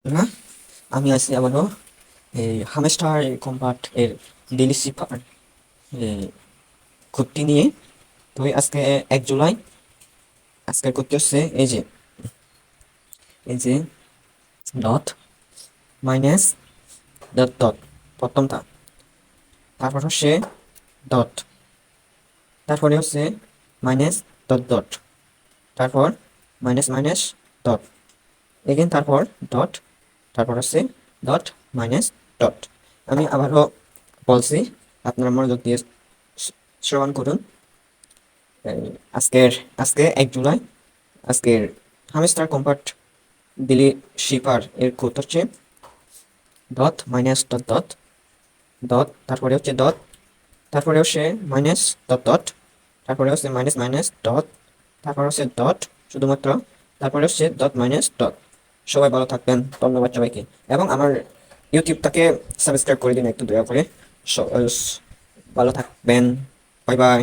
না, আমি আছি আবারও এই হামস্টার কম্পার্ট এর ডেইলি শিপার কোডটি নিয়ে। তো আজকে 1 জুলাই। আজকের কোডটি হচ্ছে এই যে ডট মাইনাস ডট ডট প্রথমটা, তারপর হচ্ছে ডট, তারপরে হচ্ছে মাইনাস ডট ডট, তারপর মাইনাস মাইনাস ডট, এগেন তারপর ডট, তারপর হচ্ছে ডট মাইনাস ডট। আমি আবারও বলছি, আপনারা মনোযোগ দিয়ে শ্রবণ করুন। এই আজকের আজকে 1 জুলাই। আজকের হামস্টার কম্পার্ট দিলি শিপার এর কোড হচ্ছে dot minus dot dot dot, তারপরে হচ্ছে ডট, তারপরে হচ্ছে মাইনাস ডট ডট, তারপরে হচ্ছে মাইনাস মাইনাস ডট, তারপরে হচ্ছে ডট শুধুমাত্র, তারপরে হচ্ছে ডট মাইনাস ডট। সবাই ভালো থাকবেন, ধন্যবাদ সবাইকে। এবং আমার ইউটিউবটাকে সাবস্ক্রাইব করে দিন একটু দয়া করে। ভালো থাকবেন, বাই বাই।